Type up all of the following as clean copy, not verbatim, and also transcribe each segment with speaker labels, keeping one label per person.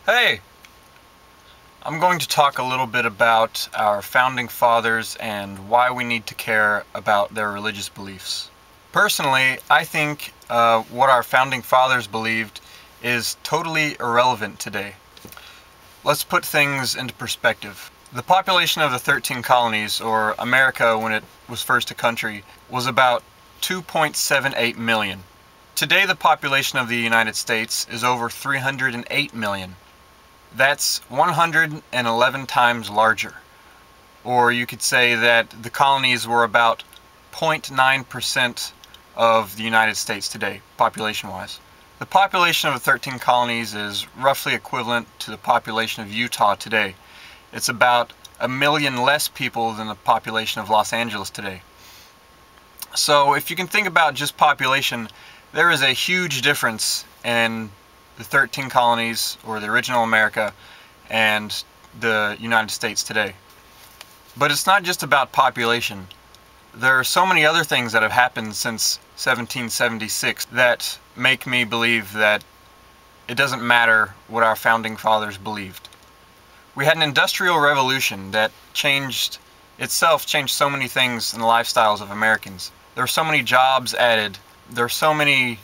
Speaker 1: Hey, I'm going to talk a little bit about our founding fathers and why we need to care about their religious beliefs. Personally, I think what our founding fathers believed is totally irrelevant today. Let's put things into perspective. The population of the 13 colonies, or America when it was first a country, was about 2.78 million. Today the population of the United States is over 308 million. That's 111 times larger. Or you could say that the colonies were about 0.9% of the United States today, population-wise. The population of the 13 colonies is roughly equivalent to the population of Utah today. It's about 1 million less people than the population of Los Angeles today. So if you can think about just population, there is a huge difference in the 13 colonies, or the original America, and the United States today. But it's not just about population. There are so many other things that have happened since 1776 that make me believe that it doesn't matter what our founding fathers believed. We had an industrial revolution that changed so many things in the lifestyles of Americans. There were so many jobs added. There are so many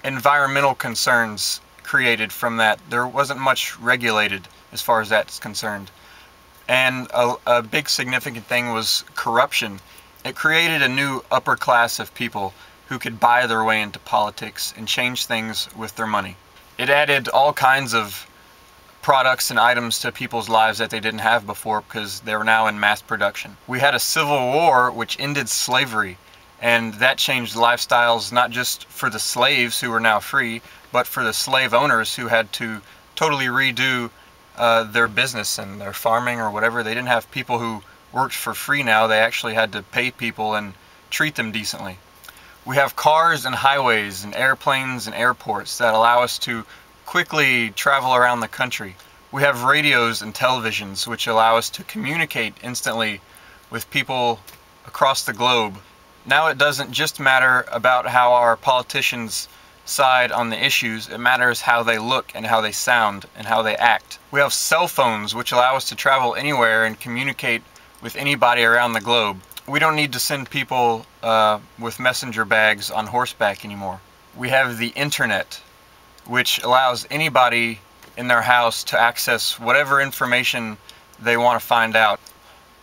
Speaker 1: environmental concerns created from that. There wasn't much regulated as far as that's concerned. And a big significant thing was corruption. It created a new upper class of people who could buy their way into politics and change things with their money. It added all kinds of products and items to people's lives that they didn't have before because they were now in mass production. We had a civil war which ended slavery, and that changed lifestyles not just for the slaves who were now free, but for the slave owners who had to totally redo their business and their farming or whatever. They didn't have people who worked for free now. They actually had to pay people and treat them decently. We have cars and highways and airplanes and airports that allow us to quickly travel around the country. We have radios and televisions which allow us to communicate instantly with people across the globe. Now it doesn't just matter about how our politicians side on the issues, it matters how they look and how they sound and how they act. We have cell phones which allow us to travel anywhere and communicate with anybody around the globe. We don't need to send people with messenger bags on horseback anymore. We have the internet, which allows anybody in their house to access whatever information they want to find out.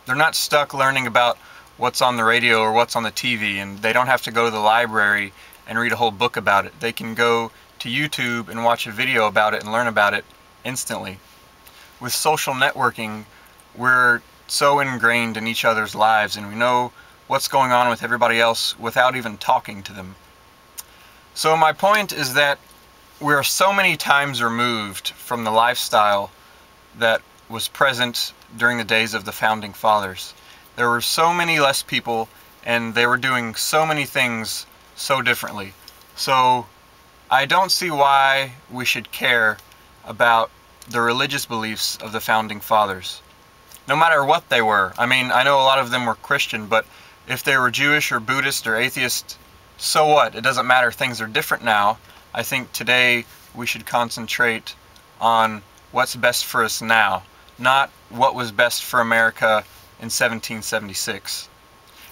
Speaker 1: They're not stuck learning about what's on the radio or what's on the TV, and they don't have to go to the library and read a whole book about it. They can go to YouTube and watch a video about it and learn about it instantly. With social networking, we're so ingrained in each other's lives and we know what's going on with everybody else without even talking to them. So my point is that we're so many times removed from the lifestyle that was present during the days of the founding fathers. There were so many less people and they were doing so many things so differently. So I don't see why we should care about the religious beliefs of the founding fathers, no matter what they were. I mean, I know a lot of them were Christian, but if they were Jewish or Buddhist or atheist, so what? It doesn't matter. Things are different now. I think today we should concentrate on what's best for us now, not what was best for America in 1776.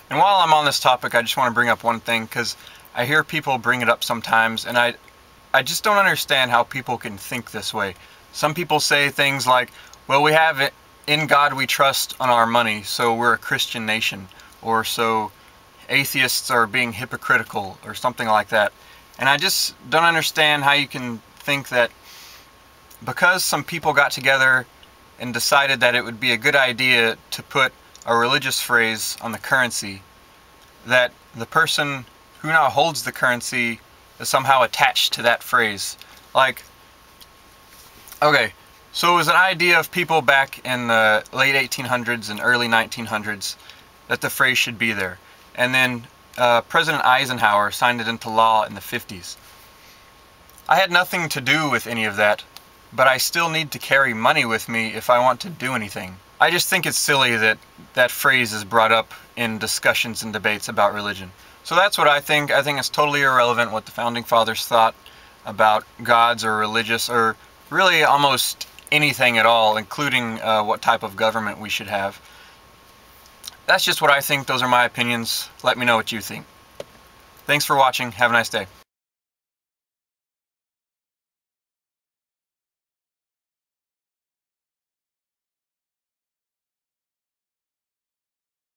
Speaker 1: And while I'm on this topic, I just want to bring up one thing, because I hear people bring it up sometimes, and I just don't understand how people can think this way. Some people say things like, well, we have it, in God we trust on our money, so we're a Christian nation, or so atheists are being hypocritical, or something like that. And I just don't understand how you can think that because some people got together and decided that it would be a good idea to put a religious phrase on the currency, that the person who now holds the currency is somehow attached to that phrase. Like, okay, so it was an idea of people back in the late 1800s and early 1900s that the phrase should be there. And then President Eisenhower signed it into law in the 50s. I had nothing to do with any of that, but I still need to carry money with me if I want to do anything. I just think it's silly that that phrase is brought up in discussions and debates about religion. So that's what I think. I think it's totally irrelevant what the Founding Fathers thought about gods or religious or really almost anything at all, including what type of government we should have. That's just what I think. Those are my opinions. Let me know what you think. Thanks for watching. Have a nice day.